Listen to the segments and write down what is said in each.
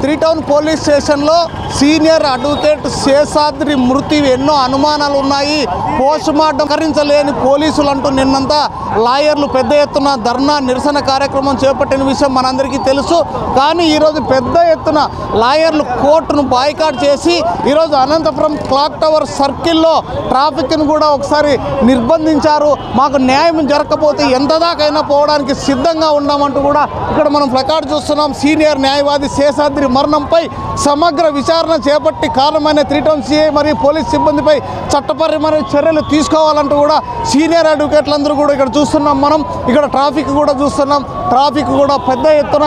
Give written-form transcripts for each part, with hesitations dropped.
Three town police స్టేషన్లో senior advocate Seshadri మృతి ఎన్నో అనుమానాలు ఉన్నాయి. పోస్ట్ మార్టం కరించలేని పోలీసులు అంటూ నిన్నంతా లాయర్లు పెద్ద ఎత్తున ధర్నా నిరసన కార్యక్రమం చేపట్టిన విషయం మనందరికీ తెలుసు. కానీ ఈరోజు పెద్ద ఎత్తున లాయర్లు కోర్టును బాయ్కాట్ చేసి ఈరోజు అనంతపురం క్లాక్ టవర్ సర్కిల్లో ట్రాఫిక్ను కూడా ఒకసారి నిర్బంధించారు. మాకు న్యాయం జరగకపోతే ఎంత దాకైనా పోవడానికి సిద్ధంగా ఉన్నామంటూ కూడా ఇక్కడ మనం ప్లకార్డ్ చూస్తున్నాం. సీనియర్ న్యాయవాది శేషాద్రి మరణంపై సమగ్ర విచారణ చేపట్టి కారణమైన త్రీ టౌన్ సిఐ మరియు పోలీస్ సిబ్బందిపై చట్టపరమైన చర్యలు తీసుకోవాలంటూ కూడా సీనియర్ అడ్వకేట్లందరూ కూడా ఇక్కడ చూస్తున్నాం. మనం ఇక్కడ ట్రాఫిక్ కూడా చూస్తున్నాం. ట్రాఫిక్ కూడా పెద్ద ఎత్తున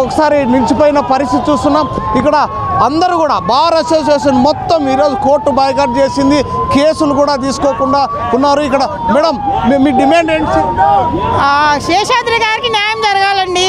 ఒకసారి నిలిచిపోయిన పరిస్థితి చూస్తున్నాం. ఇక్కడ అందరూ కూడా బార్ అసోసియేషన్ మొత్తం ఈరోజు కోర్టు బాయ్కాట్ చేసింది. కేసులు కూడా తీసుకోకుండా ఉన్నారు. ఇక్కడ మేడం మీ డిమాండ్ ఏంటి? శేషాద్రి గారికి న్యాయం జరగాలండి.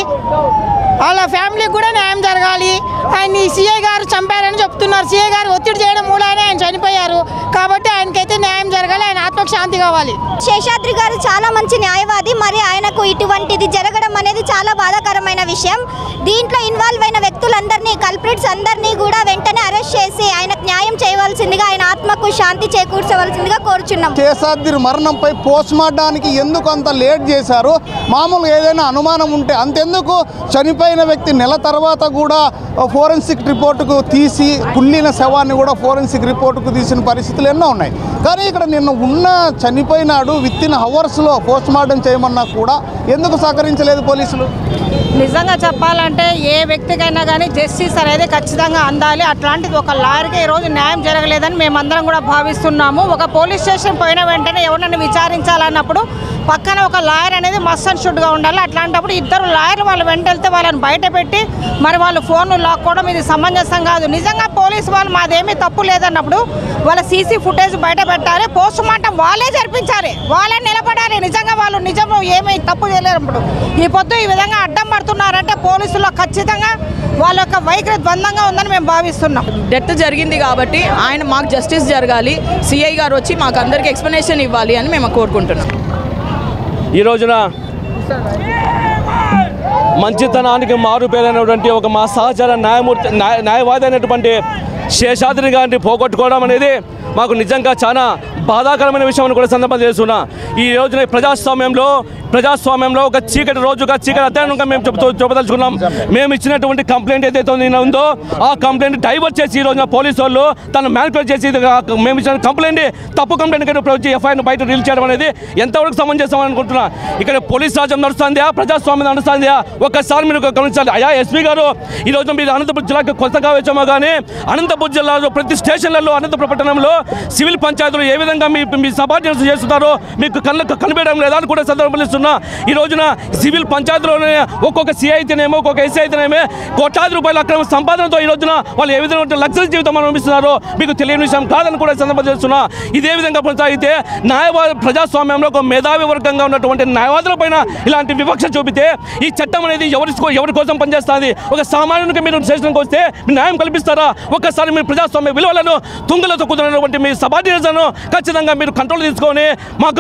వాళ్ళ ఫ్యామిలీకి కూడా న్యాయం జరగాలి. ఆయన సిఐ గారు చంపారని చెప్తున్నారు. సిఐ గారు ఒత్తిడి చేయడం మూలానే ఆయన చనిపోయారు. కాబట్టి ఆయనకైతే న్యాయం జరగాలి. ఆయన ఆత్మకు శాంతి కావాలి. శేషాద్రి గారు చాలా మంచి న్యాయవాది. మరి ఆయనకు ఇటువంటిది జరగడం అనేది చాలా బాధాకరమైన విషయం. దీంట్లో ఇన్వాల్వ్ అయిన వ్యక్తులందరినీ, కల్ప్రిట్స్ అందరినీ కూడా వెంటనే అరెస్ట్ చేసి ఆయనకు న్యాయం చేయవలసిందిగా, ఆయన ఆత్మకు శాంతి చేకూర్చవలసిందిగా కోరుచున్నాం. శేషాద్రి మరణంపై పోస్ట్ మార్టానికి ఎందుకు అంత లేట్ చేశారు? మామూలుగా ఏదైనా అనుమానం ఉంటే అంతెందుకు? చనిపోయిన వ్యక్తి నెల తర్వాత కూడా ఫోరెన్సిక్ రిపోర్టుకు తీసి కుళ్ళిన శవాన్ని కూడా ఫోరెన్సిక్ రిపోర్టుకు తీసిన పరిస్థితులు ఎన్నో ఉన్నాయి. కానీ ఇక్కడ నిన్న ఉన్న చనిపోయినాడు విత్-ఇన్ అవర్స్లో పోస్ట్ మార్టం చేయమన్నా కూడా ఎందుకు సహకరించలేదు పోలీసులు? నిజంగా చెప్పాలంటే ఏ వ్యక్తికైనా కానీ జస్టిస్ అనేది ఖచ్చితంగా అందాలి. అట్లాంటిది ఒక లాయర్కి ఈరోజు న్యాయం జరగలేదని మేమందరం కూడా భావిస్తున్నాము. ఒక పోలీస్ స్టేషన్ పోయిన వెంటనే ఎవరినైనా విచారించాలన్నప్పుడు పక్కన ఒక లాయర్ అనేది మస్ట్ అండ్ షుడ్గా ఉండాలి. అట్లాంటప్పుడు ఇద్దరు లాయర్లు వాళ్ళు వెంట వెళ్తే వాళ్ళని బయట పెట్టి మరి వాళ్ళు ఫోన్లు లాక్కోవడం ఇది సమంజసం కాదు. నిజంగా పోలీసు వాళ్ళు మాదేమీ తప్పు లేదన్నప్పుడు వాళ్ళ సీసీ ఫుటేజ్ బయట పెట్టాలి. పోస్ట్ మార్టం వాళ్ళే జరిపించాలి. వాళ్ళే నిలబడాలి. నిజంగా వాళ్ళు నిజంలో ఏమీ తప్పు చేయలేనప్పుడు ఈ పొద్దు ఈ విధంగా అడ్డం పడుతున్నారంటే పోలీసుల్లో ఖచ్చితంగా వాళ్ళ యొక్క వైఖరి ద్వంద్వంగా ఉందని మేము భావిస్తున్నాం. డెత్ జరిగింది కాబట్టి ఆయన మాకు జస్టిస్ జరగాలి. సిఐ గారు వచ్చి మాకు అందరికీ ఎక్స్ప్లెనేషన్ ఇవ్వాలి అని మేము కోరుకుంటున్నాం. ఈ రోజున మంచితనానికి మారుపేరైనటువంటి ఒక మా సహచర న్యాయవాది అయినటువంటి శేషాద్రి గారిని పోగొట్టుకోవడం అనేది మాకు నిజంగా చాలా బాధాకరమైన విషయం అని కూడా సందర్భం చేస్తున్నా. ఈ రోజున ప్రజాస్వామ్యంలో ఒక చీకటి రోజుగా చీకటి అధ్యయనంగా మేము చెప్పదలుచుకున్నాం. మేము ఇచ్చినటువంటి కంప్లైంట్ ఏదైతే ఉందో ఆ కంప్లైంట్ డైవర్ట్ చేసి ఈ రోజున పోలీసు వాళ్ళు తను మ్యానిపులేట్ చేసి మేము ఇచ్చిన కంప్లైంట్ తప్పు కంప్లైంట్ వచ్చి ఎఫ్ఐఆర్ను బయట రిలీజ్ చేయడం అనేది ఎంతవరకు సమంజసం అనుకుంటున్నా. ఇక్కడ పోలీస్ రాజ్యం నడుస్తుందా, ప్రజాస్వామ్యం నడుస్తుందా? ఒక్కసారి మీరు గమనించాలి. అయ్యా ఎస్పీ గారు, ఈ రోజున మీరు అనంతపురం జిల్లాకు కొత్తగా వచ్చామో కానీ అనంతపురం జిల్లాలో ప్రతి స్టేషన్లలో అనంతపురం పట్టణంలో సివిల్ పంచాయతీలు ఏ విధంగా మీ సబార్డినేట్స్ చేస్తున్నారో మీకు కనిపించడం లేదా అని కూడా సందర్భం. ఈ రోజున సివిల్ పంచాయతీలోనే ఒక్కొక్క సిఐ అయితేనేమో ఒక్కొక్క ఎస్ఐ అయితేనేమో కోట్లాది రూపాయల అక్రమ సంపాదనతో ఈ రోజున వాళ్ళు ఏ విధంగా లగ్జరీ జీవితం అనుభవిస్తున్నారో మీకు తెలియని విషయం కాదని కూడా సందర్భం చేస్తున్నా. ఇదే విధంగా కొనసాగితే న్యాయవాద ప్రజాస్వామ్యంలో ఒక మేధావి వర్గంగా ఉన్నటువంటి న్యాయవాదుల పైన ఇలాంటి వివక్ష చూపితే ఈ చట్టం అనేది ఎవరి కోసం పనిచేస్తుంది? ఒక సామాన్యునికి మీరు స్టేషన్కి వస్తే న్యాయం కల్పిస్తారా? ఒక్కసారి మీరు ప్రజాస్వామ్య విలువలను తుంగలో తొక్కుతున్నటువంటి మీ సబార్డినేట్స్ను ఖచ్చితంగా మీరు కంట్రోల్ తీసుకొని మాకు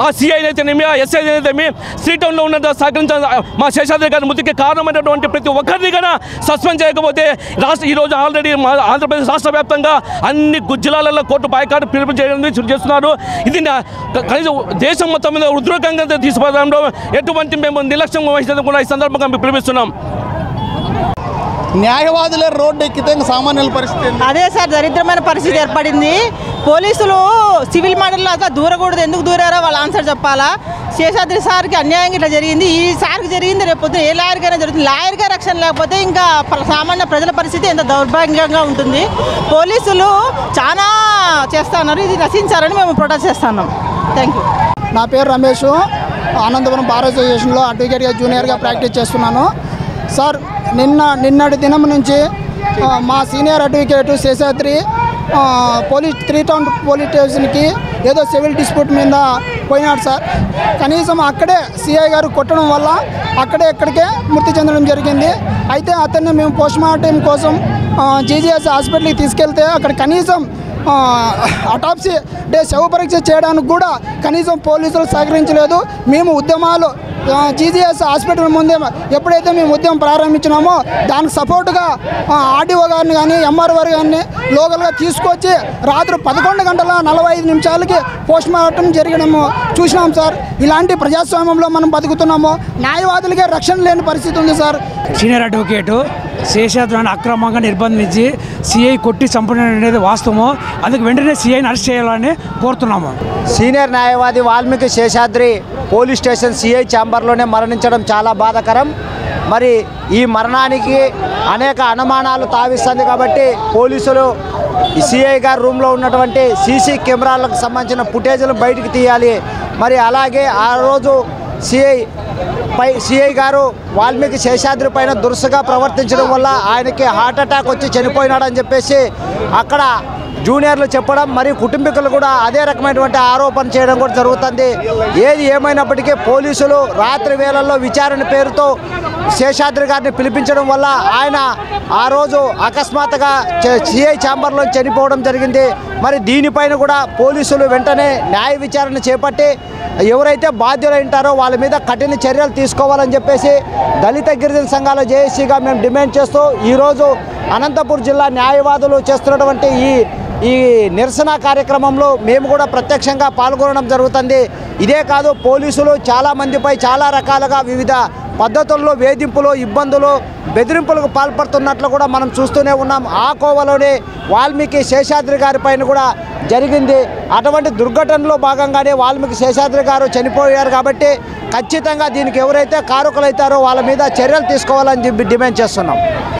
ఆ సిఐ అయితేనేమి, ఆ ఎస్ఐ అయితేనేమి త్రీ టౌన్లో ఉన్న సహకరించిన మా శేషాద్రి గారి మృతికి కారణమైనటువంటి ప్రతి ఒక్కరిని కూడా సస్పెండ్ చేయకపోతే ఈరోజు ఆల్రెడీ ఆంధ్రప్రదేశ్ రాష్ట్ర వ్యాప్తంగా అన్ని జిల్లాలలో కోర్టు బాయ్కాట్ పిలుపు చేయడం చేస్తున్నారు. ఇది కనీసం దేశం మొత్తం మీద ఉద్రేకంగా తీసుకోవడంలో ఎటువంటి మేము నిర్లక్ష్యం వహించడం కూడా ఈ సందర్భంగా మేము పిలుపుస్తున్నాం. న్యాయవాదులే రోడ్డు ఎక్కితే సామాన్యుల పరిస్థితి అదే సార్, దరిద్రమైన పరిస్థితి ఏర్పడింది. పోలీసులు సివిల్ మర్డర్లో అట్లా దూరకూడదు. ఎందుకు దూరారో వాళ్ళు ఆన్సర్ చెప్పాలా. శేషాద్రి సార్కి అన్యాయంగా ఇట్లా జరిగింది, ఈ సార్కి జరిగింది, రేపు పొద్దున ఏ లాయర్కైనా జరుగుతుంది. లాయర్గా రక్షణ లేకపోతే ఇంకా సామాన్య ప్రజల పరిస్థితి ఎంత దౌర్భాగ్యంగా ఉంటుంది. పోలీసులు చాలా చేస్తున్నారు, ఇది నశించాలని మేము ప్రొటెస్ట్ చేస్తున్నాం. Thank you. నా పేరు రమేష్. అనంతపురం బార్ అసోసియేషన్లో అడ్వకేట్గా జూనియర్గా ప్రాక్టీస్ చేస్తున్నాను. సార్, నిన్నటి దినం నుంచి మా senior advocate Seshadri three town police స్టేషన్కి ఏదో సివిల్ డిస్ప్యూట్ మీద పోయినాడు సార్. కనీసం అక్కడే సిఐ గారు కొట్టడం వల్ల ఇక్కడికే మృతి చెందడం జరిగింది. అయితే అతన్ని మేము పోస్ట్మార్టం కోసం జీజీఎస్ హాస్పిటల్కి తీసుకెళ్తే అక్కడ కనీసం అటాప్సీ శవ పరీక్ష చేయడానికి కూడా కనీసం పోలీసులు సహకరించలేదు. మేము ఉద్యమాలు జీజీఎస్ హాస్పిటల్ ముందే ఎప్పుడైతే మేము ఉద్యమం ప్రారంభించినామో దానికి సపోర్టుగా ఆర్డీఓ గారిని కానీ ఎంఆర్ఓ గారిని లోకల్గా తీసుకొచ్చి రాత్రి 11:45 పోస్ట్ మార్టం జరగడము చూసినాం సార్. ఇలాంటి ప్రజాస్వామ్యంలో మనం బతుకుతున్నాము. న్యాయవాదులకే రక్షణ లేని పరిస్థితి ఉంది సార్. సీనియర్ అడ్వకేటు శేషాద్రిని అక్రమంగా నిర్బంధించి సిఐ కొట్టి చంపడం అనేది వాస్తవము. అందుకు వెంటనే సిఐని అరెస్ట్ చేయాలని కోరుతున్నాము. సీనియర్ న్యాయవాది Valmiki Seshadri police station CI ఛాంబర్లోనే మరణించడం చాలా బాధాకరం. మరి ఈ మరణానికి అనేక అనుమానాలు తావిస్తుంది కాబట్టి పోలీసులు సిఐ గారి రూమ్లో ఉన్నటువంటి సీసీ కెమెరాలకు సంబంధించిన ఫుటేజ్లు బయటికి తీయాలి. మరి అలాగే ఆ రోజు సిఐ గారు వాల్మీకి శేషాద్రి పైన దురుసుగా ప్రవర్తించడం వల్ల ఆయనకి హార్ట్ అటాక్ వచ్చి చనిపోయినాడని చెప్పేసి అక్కడ జూనియర్లు చెప్పడం, మరి కుటుంబీకులు కూడా అదే రకమైనటువంటి ఆరోపణ చేయడం కూడా జరుగుతుంది. ఏది ఏమైనప్పటికీ పోలీసులు రాత్రి వేళల్లో విచారణ పేరుతో శేషాద్రి గారిని పిలిపించడం వల్ల ఆయన ఆ రోజు అకస్మాత్తుగా సిఐ ఛాంబర్లో చనిపోవడం జరిగింది. మరి దీనిపైన కూడా పోలీసులు వెంటనే న్యాయ విచారణ చేపట్టి ఎవరైతే బాధ్యులైంటారో వాళ్ళ మీద కఠిన చర్యలు తీసుకోవాలని చెప్పేసి దళిత గిరిజన సంఘాల జేఏసీగా మేము డిమాండ్ చేస్తూ ఈరోజు అనంతపురం జిల్లా న్యాయవాదులు చేస్తున్నటువంటి ఈ నిరసన కార్యక్రమంలో మేము కూడా ప్రత్యక్షంగా పాల్గొనడం జరుగుతుంది. ఇదే కాదు, పోలీసులు చాలామందిపై చాలా రకాలుగా వివిధ పద్ధతుల్లో వేధింపులు, ఇబ్బందులు, బెదిరింపులకు పాల్పడుతున్నట్లు కూడా మనం చూస్తూనే ఉన్నాం. ఆ కోవలోనే వాల్మీకి శేషాద్రి గారి పైన కూడా జరిగింది. అటువంటి దుర్ఘటనలో భాగంగానే వాల్మీకి శేషాద్రి గారు చనిపోయారు కాబట్టి ఖచ్చితంగా దీనికి ఎవరైతే కారకులైతారో వాళ్ళ మీద చర్యలు తీసుకోవాలని డిమాండ్ చేస్తున్నాం.